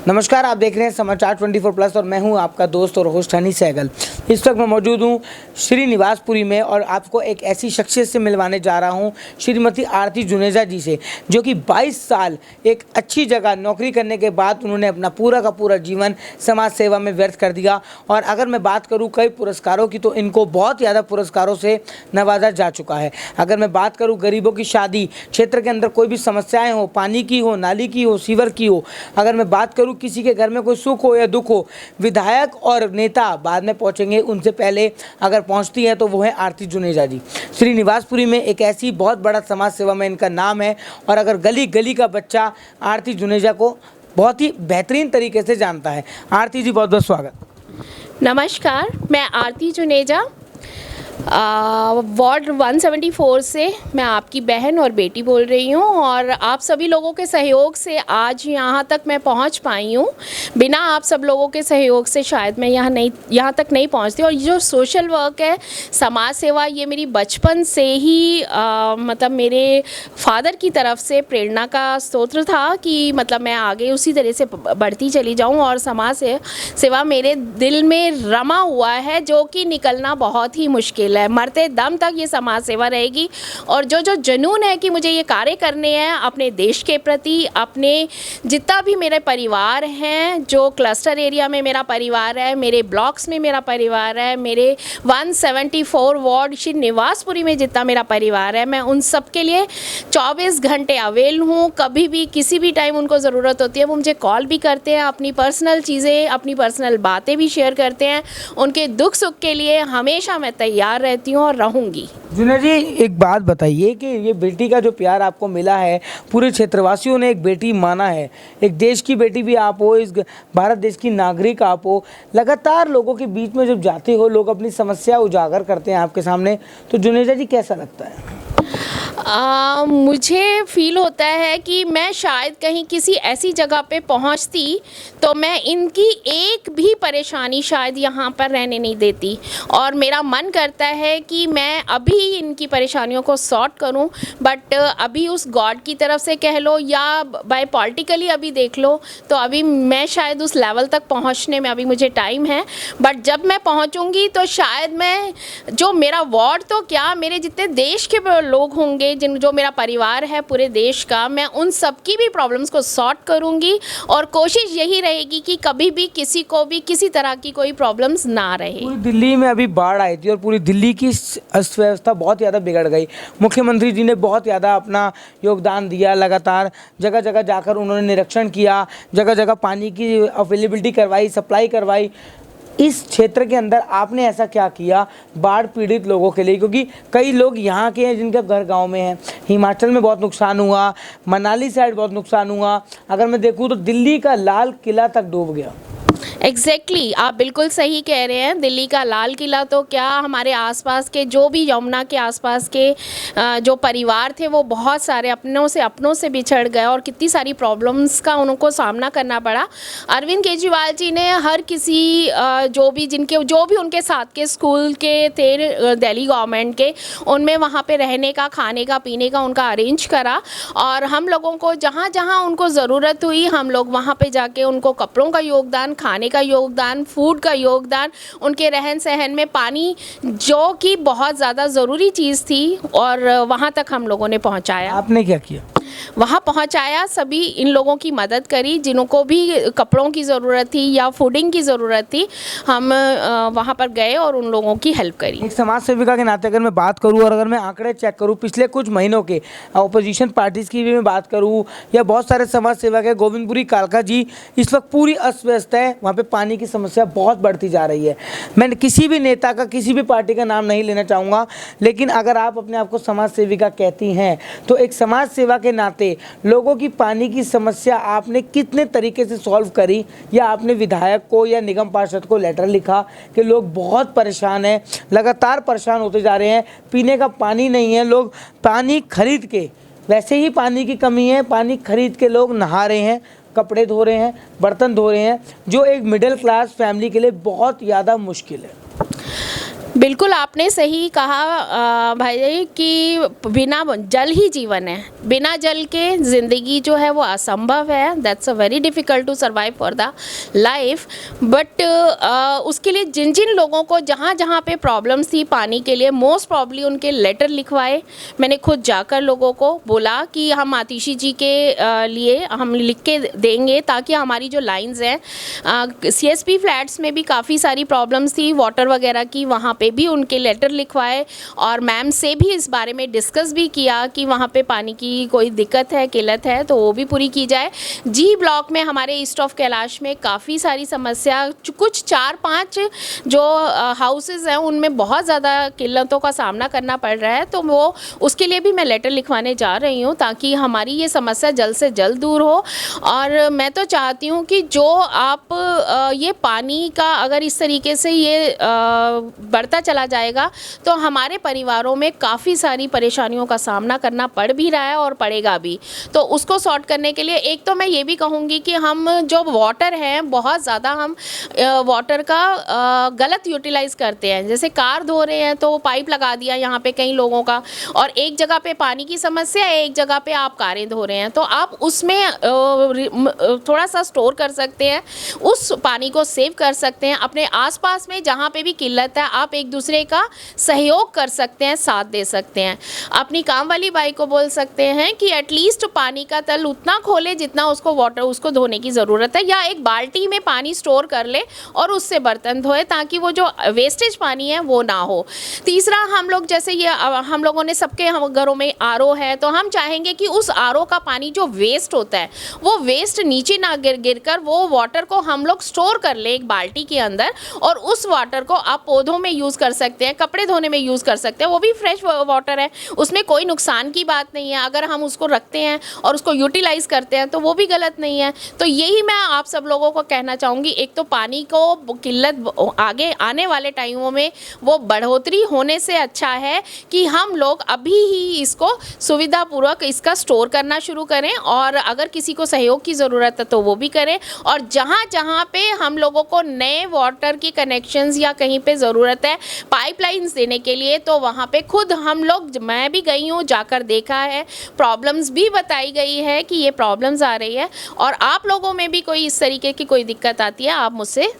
नमस्कार, आप देख रहे हैं समाचार 24 प्लस और मैं हूं आपका दोस्त और होस्ट हनी सहगल। इस वक्त मैं मौजूद हूं श्री निवासपुरी में और आपको एक ऐसी शख्सियत से मिलवाने जा रहा हूं, श्रीमती आरती जुनेजा जी से, जो कि 22 साल एक अच्छी जगह नौकरी करने के बाद उन्होंने अपना पूरा का पूरा जीवन समाज सेवा में व्यर्थ कर दिया। और अगर मैं बात करूँ कई पुरस्कारों की, तो इनको बहुत ज़्यादा पुरस्कारों से नवाजा जा चुका है। अगर मैं बात करूँ गरीबों की शादी, क्षेत्र के अंदर कोई भी समस्याएँ हो, पानी की हो, नाली की हो, सीवर की हो, अगर मैं बात करूँ किसी के घर में कोई सुख हो या दुख हो, विधायक और नेता बाद में पहुंचेंगे, उनसे पहले अगर पहुंचती है तो वो है आरती जुनेजा जी। श्री निवासपुरी में एक ऐसी बहुत बड़ा समाज सेवा में इनका नाम है। और अगर गली गली का बच्चा आरती जुनेजा को बहुत ही बेहतरीन तरीके से जानता है। आरती जी, बहुत बहुत स्वागत। नमस्कार, मैं आरती जुनेजा वार्ड 174 से मैं आपकी बहन और बेटी बोल रही हूँ। और आप सभी लोगों के सहयोग से आज यहाँ तक मैं पहुँच पाई हूँ। बिना आप सब लोगों के सहयोग से शायद मैं यहाँ तक नहीं पहुँचती। और जो सोशल वर्क है, समाज सेवा, ये मेरी बचपन से ही मतलब मेरे फादर की तरफ से प्रेरणा का स्रोत था कि मतलब मैं आगे उसी तरह से बढ़ती चली जाऊँ। और समाज सेवा मेरे दिल में रमा हुआ है, जो कि निकलना बहुत ही मुश्किल है। मरते दम तक ये समाज सेवा रहेगी। और जो जुनून है कि मुझे ये कार्य करने हैं अपने देश के प्रति, अपने जितना भी मेरे परिवार हैं, जो क्लस्टर एरिया में मेरा परिवार है, मेरे ब्लॉक्स में मेरा परिवार है, मेरे 174 वार्ड श्री निवासपुरी में जितना मेरा परिवार है, मैं उन सब के लिए 24 घंटे अवेल हूँ। कभी भी किसी भी टाइम उनको ज़रूरत होती है वो मुझे कॉल भी करते हैं, अपनी पर्सनल चीज़ें, अपनी पर्सनल बातें भी शेयर करते हैं। उनके दुख सुख के लिए हमेशा मैं तैयार रहती हूँ और रहूँगी। जुनेजा जी, एक बात बताइए कि ये बेटी का जो प्यार आपको मिला है, पूरे क्षेत्रवासियों ने एक बेटी माना है, एक देश की बेटी भी आप हो, इस भारत देश की नागरिक आप हो, लगातार लोगों के बीच में जब जाते हो, लोग अपनी समस्या उजागर करते हैं आपके सामने, तो जुनेजा जी कैसा लगता है? मुझे फील होता है कि मैं शायद कहीं किसी ऐसी जगह पे पहुंचती तो मैं इनकी एक भी परेशानी शायद यहाँ पर रहने नहीं देती। और मेरा मन करता है कि मैं अभी इनकी परेशानियों को सॉर्ट करूँ। बट अभी उस गॉड की तरफ से कह लो या बाय पॉलिटिकली अभी देख लो, तो अभी मैं शायद उस लेवल तक पहुँचने में अभी मुझे टाइम है। बट जब मैं पहुँचूँगी तो शायद मैं, जो मेरा वार्ड तो क्या, मेरे जितने देश के लोग होंगे, जो मेरा परिवार है पूरे देश का, मैं उन सब की भी प्रॉब्लम्स को सॉर्ट करूंगी। और कोशिश यही रहेगी कि कभी भी किसी को भी किसी तरह की कोई प्रॉब्लम्स ना रहे। पूरी दिल्ली में अभी बाढ़ आई थी और पूरी दिल्ली की अर्थव्यवस्था बहुत ज़्यादा बिगड़ गई। मुख्यमंत्री जी ने बहुत ज़्यादा अपना योगदान दिया, लगातार जगह जगह जाकर उन्होंने निरीक्षण किया, जगह जगह पानी की अवेलेबिलिटी करवाई, सप्लाई करवाई। इस क्षेत्र के अंदर आपने ऐसा क्या किया बाढ़ पीड़ित लोगों के लिए? क्योंकि कई लोग यहाँ के हैं जिनका घर गांव में है। हिमाचल में बहुत नुकसान हुआ, मनाली साइड बहुत नुकसान हुआ, अगर मैं देखूँ तो दिल्ली का लाल किला तक डूब गया। एग्जैक्टली आप बिल्कुल सही कह रहे हैं। दिल्ली का लाल किला तो क्या, हमारे आसपास के जो भी यमुना के आसपास के जो परिवार थे वो बहुत सारे अपनों से बिछड़ गए और कितनी सारी प्रॉब्लम्स का उनको सामना करना पड़ा। अरविंद केजरीवाल जी ने हर किसी जो भी उनके साथ के स्कूल के थे दिल्ली गवर्नमेंट के, उनमें वहाँ पे रहने का, खाने का, पीने का उनका अरेंज करा। और हम लोगों को जहाँ जहाँ उनको ज़रूरत हुई, हम लोग वहाँ पे जाके उनको कपड़ों का योगदान, खाने का योगदान, फूड का योगदान, उनके रहन सहन में पानी, जो कि बहुत ज़्यादा ज़रूरी चीज़ थी, और वहाँ तक हम लोगों ने पहुँचाया। आपने क्या किया? वहाँ पहुँचाया, सभी इन लोगों की मदद करी जिनको भी कपड़ों की ज़रूरत थी या फूडिंग की ज़रूरत थी। हम वहाँ पर गए और उन लोगों की हेल्प करी। एक समाज सेविका के नाते अगर मैं बात करूँ और अगर मैं आंकड़े चेक करूँ पिछले कुछ महीनों के अपोजिशन पार्टीज़ की भी मैं बात करूँ या बहुत सारे समाज सेवक है, गोविंदपुरी कालका जी, इस वक्त पूरी अस्त व्यस्त है, वहाँ पे पानी की समस्या बहुत बढ़ती जा रही है। मैं किसी भी नेता का, किसी भी पार्टी का नाम नहीं लेना चाहूँगा, लेकिन अगर आप अपने आप को समाज सेविका कहती हैं तो एक समाज सेवा के नाते लोगों की पानी की समस्या आपने कितने तरीके से सॉल्व करी? या आपने विधायक को या निगम पार्षद को लेटर लिखा कि लोग बहुत परेशान हैं, लगातार परेशान होते जा रहे हैं, पीने का पानी नहीं है, लोग पानी खरीद के, वैसे ही पानी की कमी है, पानी खरीद के लोग नहा रहे हैं, कपड़े धो रहे हैं, बर्तन धो रहे हैं, जो एक मिडिल क्लास फैमिली के लिए बहुत ज़्यादा मुश्किल है। बिल्कुल आपने सही कहा भाई कि बिना जल ही जीवन है, बिना जल के ज़िंदगी जो है वो असंभव है। That's a very difficult to survive for the life. But उसके लिए जिन जिन लोगों को जहाँ जहाँ पे प्रॉब्लम्स थी पानी के लिए, मोस्ट प्रॉब्ली उनके लेटर लिखवाए। मैंने खुद जाकर लोगों को बोला कि हम आतिशी जी के लिए हम लिख के देंगे, ताकि हमारी जो लाइंस हैं CSP फ्लैट्स में भी काफ़ी सारी प्रॉब्लम्स थी वाटर वगैरह की, वहाँ पे भी उनके लेटर लिखवाए और मैम से भी इस बारे में डिस्कस भी किया कि वहाँ पे पानी की कोई दिक्कत है, किल्लत है, तो वो भी पूरी की जाए। जी ब्लॉक में हमारे ईस्ट ऑफ कैलाश में काफ़ी सारी समस्या, कुछ 4-5 जो हाउसेस हैं उनमें बहुत ज़्यादा किल्लतों का सामना करना पड़ रहा है, तो वो उसके लिए भी मैं लेटर लिखवाने जा रही हूँ ताकि हमारी ये समस्या जल्द से जल्द दूर हो। और मैं तो चाहती हूँ कि जो आप ये पानी का अगर इस तरीके से ये बढ़ता चला जाएगा तो हमारे परिवारों में काफ़ी सारी परेशानियों का सामना करना पड़ भी रहा है और पड़ेगा भी। तो उसको सॉर्ट करने के लिए एक तो मैं ये भी कहूँगी कि हम जो वाटर है बहुत ज़्यादा हम वाटर का गलत यूटिलाइज़ करते हैं। जैसे कार धो रहे हैं तो पाइप लगा दिया यहाँ पे कई लोगों का, और एक जगह पे पानी की समस्या है, एक जगह पे आप कारें धो रहे हैं, तो आप उसमें थोड़ा सा स्टोर कर सकते हैं, उस पानी को सेव कर सकते हैं। अपने आसपास में जहाँ पे भी किल्लत है आप एक दूसरे का सहयोग कर सकते हैं, साथ दे सकते हैं। अपनी काम वाली बाई को बोल सकते हैं कि एटलीस्ट पानी का तल उतना खोले जितना उसको वाटर उसको धोने की ज़रूरत है, या एक बाल्टी में पानी स्टोर कर ले और उससे बर्तन धोए, ताकि वो जो वेस्टेज पानी है वो ना हो। तीसरा, हम लोग जैसे ये हम लोगों ने सबके घरों में RO है, तो हम चाहेंगे कि उस RO का पानी जो वेस्ट होता है वो वेस्ट नीचे ना गिर कर वो वाटर को हम लोग स्टोर कर ले एक बाल्टी के अंदर, और उस वाटर को आप पौधों में यूज़ कर सकते हैं, कपड़े धोने में यूज़ कर सकते हैं। वो भी फ्रेश वाटर है, उसमें कोई नुकसान की बात नहीं है। अगर हम उसको रखते हैं और उसको यूटिलाइज़ करते हैं तो वो भी गलत नहीं है। तो यही मैं आप सब लोगों को कहना चाहूँगी, एक तो पानी को किल्लत आगे आने वाले टाइमों में वो बढ़ोतरी होने से अच्छा है कि हम लोग अभी ही इसको सुविधापूर्वक इसका स्टोर करना शुरू करें, और अगर किसी को सहयोग की ज़रूरत है तो वो भी करें। और जहाँ जहाँ पे हम लोगों को नए वाटर की कनेक्शंस या कहीं पे ज़रूरत है पाइपलाइंस देने के लिए, तो वहाँ पे खुद हम लोग, मैं भी गई हूँ, जाकर देखा है, प्रॉब्लम्स भी बताई गई है कि ये प्रॉब्लम्स आ रही है। और आप लोगों में भी कोई इस तरीके की कोई दिक्कत आती है, आप मुझसे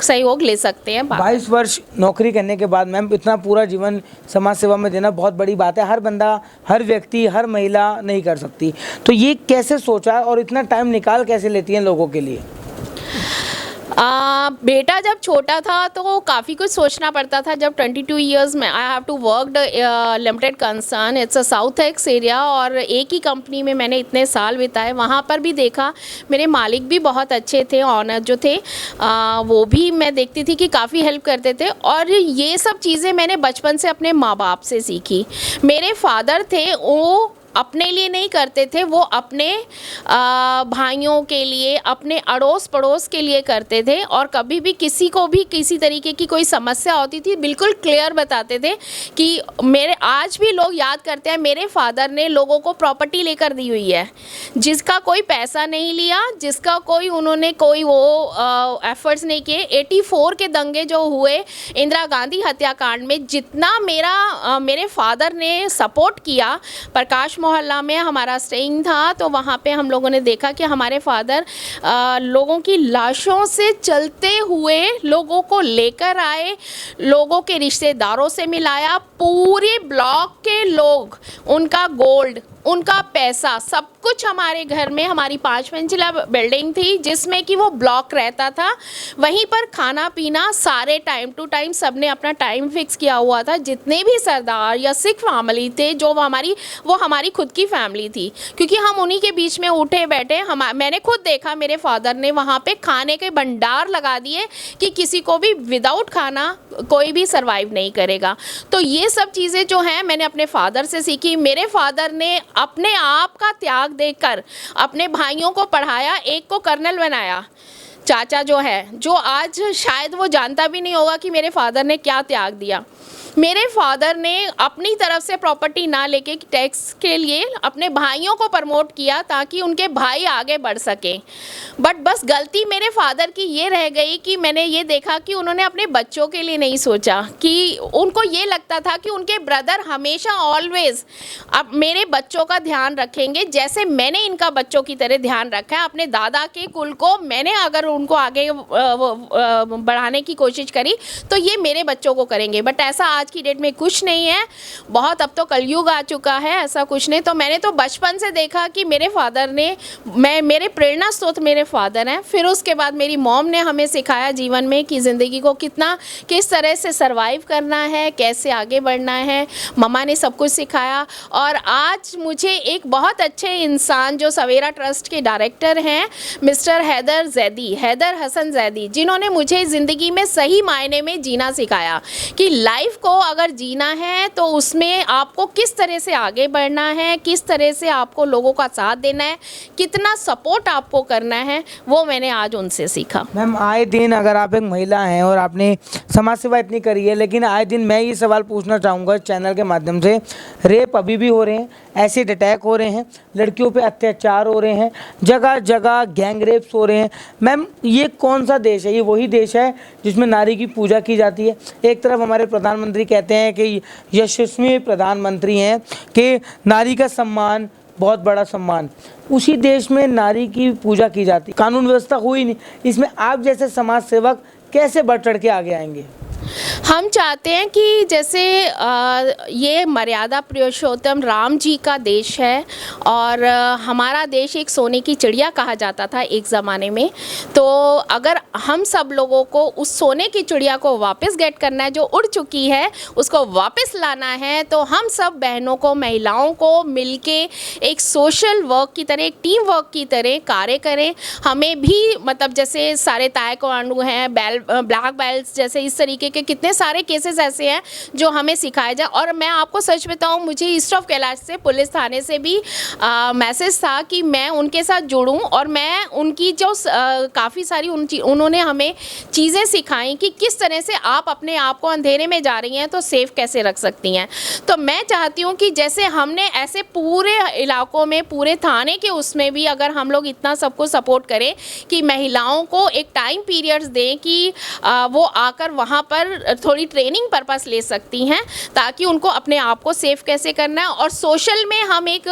सहयोग ले सकते हैं। 22 वर्ष नौकरी करने के बाद मैम इतना पूरा जीवन समाज सेवा में देना बहुत बड़ी बात है। हर बंदा, हर व्यक्ति, हर महिला नहीं कर सकती, तो ये कैसे सोचा और इतना टाइम निकाल कैसे लेती हैं लोगों के लिए? बेटा जब छोटा था तो काफ़ी कुछ सोचना पड़ता था। जब 22 ईयर्स में I have to worked limited concern, it's a South Ex area, और एक ही कंपनी में मैंने इतने साल बिताए। वहाँ पर भी देखा, मेरे मालिक भी बहुत अच्छे थे, ऑनर जो थे वो भी मैं देखती थी कि काफ़ी हेल्प करते थे। और ये सब चीज़ें मैंने बचपन से अपने माँ बाप से सीखी। मेरे फादर थे, वो अपने लिए नहीं करते थे, वो अपने भाइयों के लिए, अपने अड़ोस पड़ोस के लिए करते थे। और कभी भी किसी को भी किसी तरीके की कोई समस्या होती थी बिल्कुल क्लियर बताते थे कि मेरे, आज भी लोग याद करते हैं, मेरे फादर ने लोगों को प्रॉपर्टी लेकर दी हुई है, जिसका कोई पैसा नहीं लिया, जिसका कोई उन्होंने कोई वो एफर्ट्स नहीं किए। 84 के दंगे जो हुए इंदिरा गांधी हत्याकांड में, जितना मेरे फादर ने सपोर्ट किया, प्रकाश मोहल्ला में हमारा स्टेइंग था, तो वहाँ पे हम लोगों ने देखा कि हमारे फादर लोगों की लाशों से चलते हुए लोगों को लेकर आए, लोगों के रिश्तेदारों से मिलाया, पूरे ब्लॉक के लोग, उनका गोल्ड, उनका पैसा, सब कुछ हमारे घर में, हमारी 5 मंजिला बिल्डिंग थी जिसमें कि वो ब्लॉक रहता था, वहीं पर खाना पीना सारे टाइम टू टाइम, सबने अपना टाइम फिक्स किया हुआ था। जितने भी सरदार या सिख फैमिली थे, जो वो हमारी खुद की फैमिली थी, क्योंकि हम उन्हीं के बीच में उठे बैठे। मैंने खुद देखा, मेरे फादर ने वहाँ पे खाने के भंडार लगा दिए कि किसी को भी विदाउट खाना कोई भी सर्वाइव नहीं करेगा। तो ये सब चीज़ें जो हैं मैंने अपने फादर से सीखी। मेरे फादर ने अपने आप का त्याग देकर अपने भाइयों को पढ़ाया, एक को कर्नल बनाया, चाचा जो है, जो आज शायद वो जानता भी नहीं होगा कि मेरे फादर ने क्या त्याग दिया। मेरे फादर ने अपनी तरफ से प्रॉपर्टी ना लेके टैक्स के लिए अपने भाइयों को प्रमोट किया ताकि उनके भाई आगे बढ़ सके। बट बस गलती मेरे फादर की ये रह गई कि मैंने ये देखा कि उन्होंने अपने बच्चों के लिए नहीं सोचा, कि उनको ये लगता था कि उनके ब्रदर हमेशा ऑलवेज अब मेरे बच्चों का ध्यान रखेंगे, जैसे मैंने इनका बच्चों की तरह ध्यान रखा है। अपने दादा के कुल को मैंने अगर उनको आगे बढ़ाने की कोशिश करी तो ये मेरे बच्चों को करेंगे। बट ऐसा आज की डेट में कुछ नहीं है, बहुत अब तो कलयुग आ चुका है, ऐसा कुछ नहीं। तो मैंने तो बचपन से देखा कि मेरे फादर ने, मेरे प्रेरणा स्रोत मेरे फादर हैं। फिर उसके बाद मेरी मॉम ने हमें सिखाया जीवन में कि ज़िंदगी को किस तरह से सरवाइव करना है, कैसे आगे बढ़ना है। मम्मा ने सब कुछ सिखाया और आज मुझे एक बहुत अच्छे इंसान जो सवेरा ट्रस्ट के डायरेक्टर हैं मिस्टर हैदर हसन जैदी, जिन्होंने मुझे ज़िंदगी में सही मायने में जीना सिखाया कि लाइफ को अगर जीना है तो उसमें आपको किस तरह से आगे बढ़ना है, किस तरह से आपको लोगों का साथ देना है, कितना सपोर्ट आपको करना है, वो मैंने आज उनसे सीखा। मैम, आए दिन अगर आप एक महिला हैं और आपने समाज सेवा इतनी करी है, लेकिन आए दिन मैं ये सवाल पूछना चाहूँगा इस चैनल के माध्यम से, रेप अभी भी हो रहे हैं, एसिड अटैक हो रहे हैं, लड़कियों पे अत्याचार हो रहे हैं, जगह जगह गैंग रेप्स हो रहे हैं। मैम, ये कौन सा देश है? ये वही देश है जिसमें नारी की पूजा की जाती है। एक तरफ हमारे प्रधानमंत्री कहते हैं कि यशस्वी प्रधानमंत्री हैं कि नारी का सम्मान बहुत बड़ा सम्मान, उसी देश में नारी की पूजा की जाती, कानून व्यवस्था हुई नहीं। इसमें आप जैसे समाज सेवक कैसे बढ़ चढ़ के आगे आएंगे? हम चाहते हैं कि जैसे ये मर्यादा पुरुषोत्तम राम जी का देश है और हमारा देश एक सोने की चिड़िया कहा जाता था एक ज़माने में। तो अगर हम सब लोगों को उस सोने की चिड़िया को वापस गेट करना है, जो उड़ चुकी है उसको वापस लाना है, तो हम सब बहनों को, महिलाओं को मिलके एक सोशल वर्क की तरह, एक टीम वर्क की तरह कार्य करें। हमें भी मतलब जैसे सारे ताइक्वांडो हैं, ब्लैक बेल्ट जैसे इस तरीके के कितने सारे केसेस ऐसे हैं जो हमें सिखाया जाए। और मैं आपको सच बताऊं, मुझे ईस्ट ऑफ कैलाश से पुलिस थाने से भी मैसेज था कि मैं उनके साथ जुड़ूं और मैं उनकी जो काफ़ी सारी उन्होंने हमें चीज़ें सिखाई कि किस तरह से आप अपने आप को अंधेरे में जा रही हैं तो सेफ कैसे रख सकती हैं। तो मैं चाहती हूँ कि जैसे हमने ऐसे पूरे इलाकों में, पूरे थाने के उसमें भी अगर हम लोग इतना सबको सपोर्ट करें कि महिलाओं को एक टाइम पीरियड्स दें कि वो आकर वहाँ पर थोड़ी ट्रेनिंग पर्पस ले सकती हैं ताकि उनको अपने आप को सेफ कैसे करना है। और सोशल में हम एक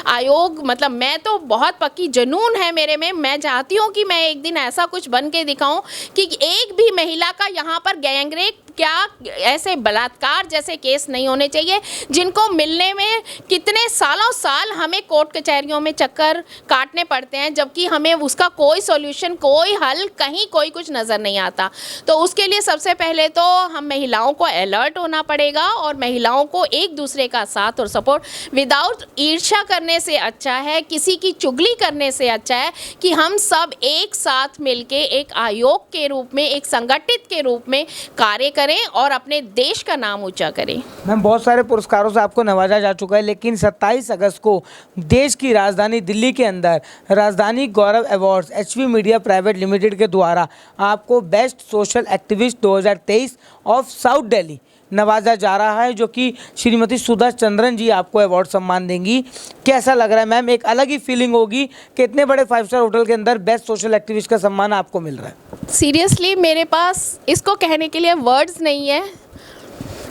आयोग, मतलब मैं तो बहुत पक्की जुनून है मेरे में, मैं चाहती हूँ कि मैं एक दिन ऐसा कुछ बन के दिखाऊं कि एक भी महिला का यहाँ पर गैंगरेप, क्या ऐसे बलात्कार जैसे केस नहीं होने चाहिए जिनको मिलने में कितने सालों साल हमें कोर्ट कचहरियों में चक्कर काटने पड़ते हैं, जबकि हमें उसका कोई सॉल्यूशन, कोई हल, कहीं कोई कुछ नज़र नहीं आता। तो उसके लिए सबसे पहले तो हम महिलाओं को अलर्ट होना पड़ेगा और महिलाओं को एक दूसरे का साथ और सपोर्ट, विदाउट ईर्ष्या करने से अच्छा है, किसी की चुगली करने से अच्छा है कि हम सब एक साथ मिलके एक आयोग के रूप में, एक संगठित के रूप में कार्य करें और अपने देश का नाम ऊंचा करें। मैम, बहुत सारे पुरस्कारों से आपको नवाजा जा चुका है, लेकिन 27 अगस्त को देश की राजधानी दिल्ली के अंदर Rajdhani Gaurav awards HV media private limited के द्वारा आपको best social activist 2023 of south Delhi नवाजा जा रहा है, जो कि श्रीमती सुधा चंद्रन जी आपको अवार्ड सम्मान देंगी। कैसा लग रहा है मैम? एक अलग ही फीलिंग होगी कि इतने बड़े 5 स्टार होटल के अंदर बेस्ट सोशल एक्टिविस्ट का सम्मान आपको मिल रहा है। सीरियसली मेरे पास इसको कहने के लिए वर्ड्स नहीं है।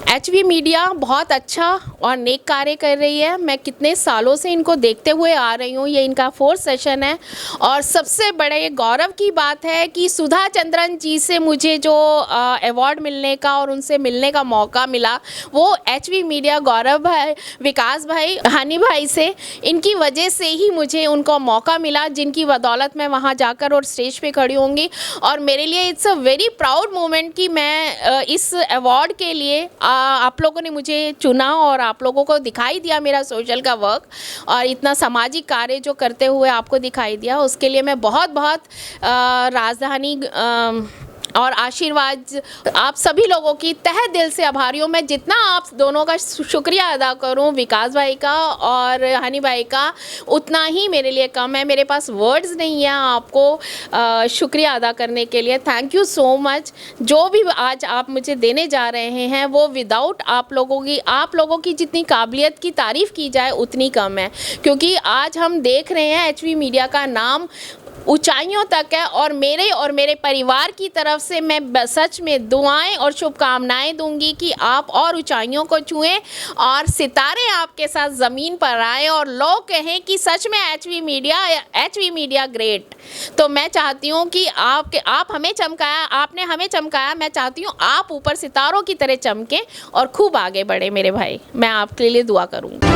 एचवी मीडिया बहुत अच्छा और नेक कार्य कर रही है। मैं कितने सालों से इनको देखते हुए आ रही हूँ, ये इनका 4th सेशन है। और सबसे बड़े गौरव की बात है कि सुधा चंद्रन जी से मुझे जो अवार्ड मिलने का और उनसे मिलने का मौका मिला, वो एचवी मीडिया गौरव भाई, विकास भाई, हनी भाई से, इनकी वजह से ही मुझे उनको मौका मिला, जिनकी बदौलत मैं वहाँ जाकर और स्टेज पे खड़ी होंगी। और मेरे लिए it's a very proud moment कि मैं इस अवार्ड के लिए आप लोगों ने मुझे चुना और आप लोगों को दिखाई दिया मेरा सोशल का वर्क और इतना सामाजिक कार्य जो करते हुए आपको दिखाई दिया, उसके लिए मैं बहुत बहुत राजधानी और आशीर्वाद आप सभी लोगों की तहे दिल से आभारी हूँ। मैं जितना आप दोनों का शुक्रिया अदा करूँ, विकास भाई का और हनी भाई का, उतना ही मेरे लिए कम है। मेरे पास वर्ड्स नहीं है आपको शुक्रिया अदा करने के लिए। Thank you so much. जो भी आज आप मुझे देने जा रहे हैं वो विदाउट आप लोगों की जितनी काबिलियत की तारीफ़ की जाए उतनी कम है, क्योंकि आज हम देख रहे हैं एचवी मीडिया का नाम ऊंचाइयों तक है। और मेरे परिवार की तरफ से मैं सच में दुआएं और शुभकामनाएं दूंगी कि आप और ऊंचाइयों को छुएं और सितारे आपके साथ ज़मीन पर आए और लोग कहें कि सच में एचवी मीडिया ग्रेट। तो मैं चाहती हूं कि आप हमें चमकाया, आपने हमें चमकाया। मैं चाहती हूं आप ऊपर सितारों की तरह चमकें और खूब आगे बढ़े मेरे भाई। मैं आपके लिए दुआ करूँगी।